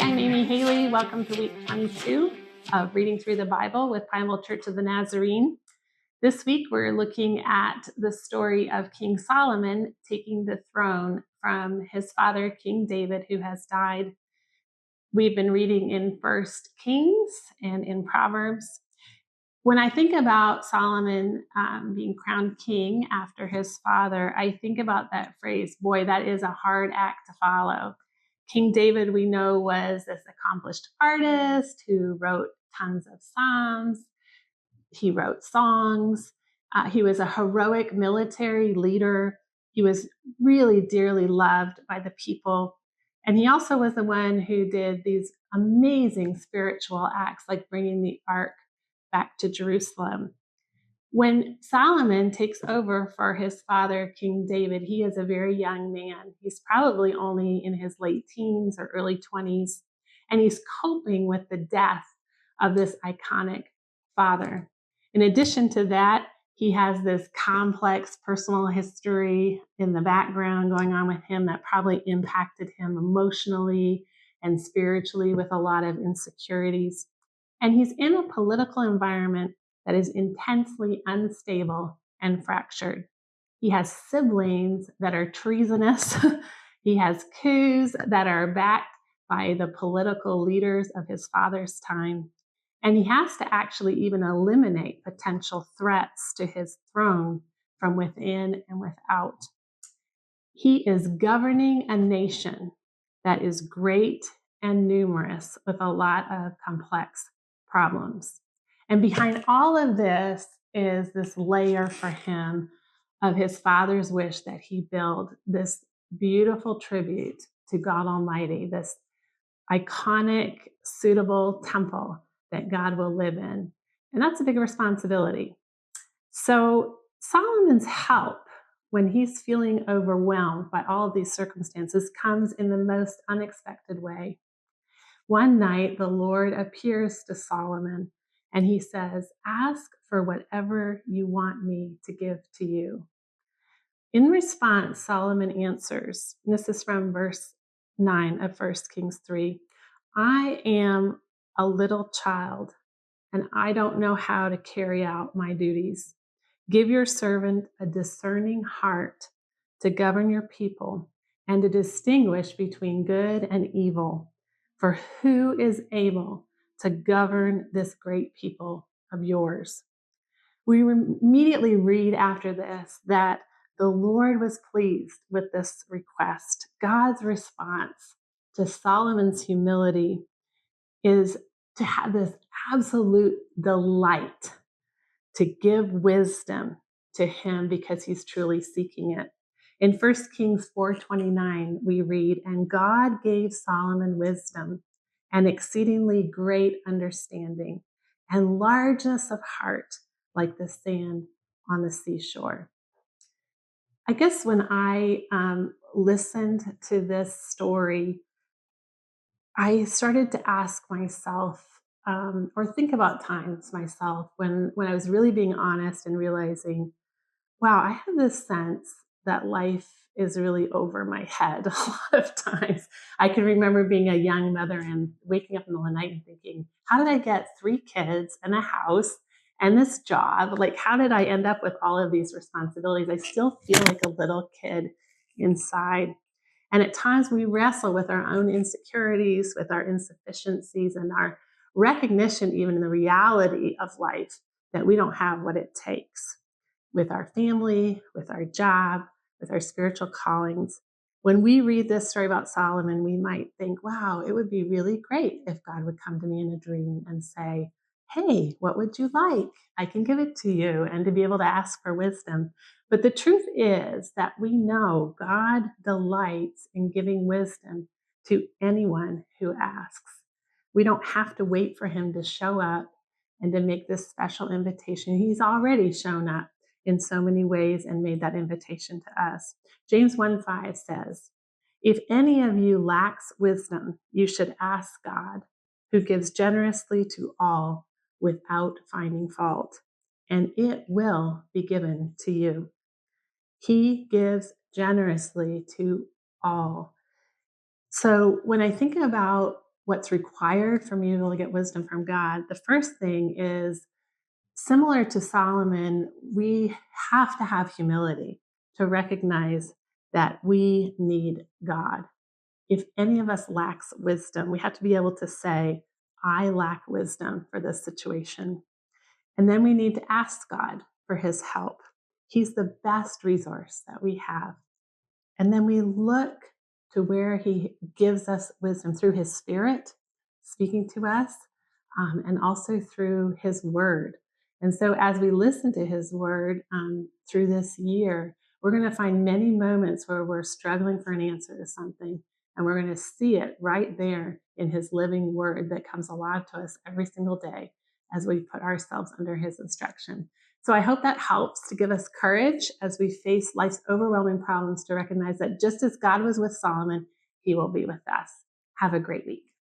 I'm Amy Haley. Welcome to week 22 of Reading Through the Bible with Primal Church of the Nazarene. This week, we're looking at the story of King Solomon taking the throne from his father, King David, who has died. We've been reading in 1 Kings and in Proverbs. When I think about Solomon being crowned king after his father, I think about that phrase, boy, that is a hard act to follow. King David, we know, was this accomplished artist who wrote tons of psalms. He wrote songs. He was a heroic military leader. He was really dearly loved by the people. And he also was the one who did these amazing spiritual acts, like bringing the ark back to Jerusalem. When Solomon takes over for his father, King David, he is a very young man. He's probably only in his late teens or early 20s, and he's coping with the death of this iconic father. In addition to that, he has this complex personal history in the background going on with him that probably impacted him emotionally and spiritually with a lot of insecurities. And he's in a political environment that is intensely unstable and fractured. He has siblings that are treasonous. He has coups that are backed by the political leaders of his father's time. And he has to actually even eliminate potential threats to his throne from within and without. He is governing a nation that is great and numerous with a lot of complex problems. And behind all of this is this layer for him of his father's wish that he build this beautiful tribute to God Almighty, this iconic, suitable temple that God will live in. And that's a big responsibility. So Solomon's help when he's feeling overwhelmed by all of these circumstances comes in the most unexpected way. One night, the Lord appears to Solomon and he says, "Ask for whatever you want me to give to you." In response, Solomon answers, and this is from verse 9 of 1 Kings 3, "I am a little child, and I don't know how to carry out my duties. Give your servant a discerning heart to govern your people and to distinguish between good and evil. For who is able to govern this great people of yours?" We immediately read after this that the Lord was pleased with this request. God's response to Solomon's humility is to have this absolute delight to give wisdom to him because he's truly seeking it. In 1 Kings 4:29, we read, "And God gave Solomon wisdom and exceedingly great understanding and largeness of heart like the sand on the seashore." I guess when I listened to this story, I started to ask myself, or think about times myself when I was really being honest and realizing, wow, I have this sense that life is really over my head a lot of times. I can remember being a young mother and waking up in the middle of the night and thinking, how did I get 3 kids and a house and this job? Like, how did I end up with all of these responsibilities? I still feel like a little kid inside. And at times we wrestle with our own insecurities, with our insufficiencies, and our recognition, even in the reality of life, that we don't have what it takes with our family, with our job, with our spiritual callings. When we read this story about Solomon, we might think, wow, it would be really great if God would come to me in a dream and say, hey, what would you like? I can give it to you, and to be able to ask for wisdom. But the truth is that we know God delights in giving wisdom to anyone who asks. We don't have to wait for him to show up and to make this special invitation. He's already shown up in so many ways and made that invitation to us. James 1:5 says, "If any of you lacks wisdom, you should ask God, who gives generously to all without finding fault, and it will be given to you." He gives generously to all. So when I think about what's required for me to be able to get wisdom from God, the first thing is similar to Solomon, we have to have humility to recognize that we need God. If any of us lacks wisdom, we have to be able to say, I lack wisdom for this situation. And then we need to ask God for his help. He's the best resource that we have. And then we look to where he gives us wisdom through his spirit speaking to us, and also through his word. And so as we listen to his word through this year, we're going to find many moments where we're struggling for an answer to something. And we're going to see it right there in his living word that comes alive to us every single day as we put ourselves under his instruction. So I hope that helps to give us courage as we face life's overwhelming problems, to recognize that just as God was with Solomon, he will be with us. Have a great week.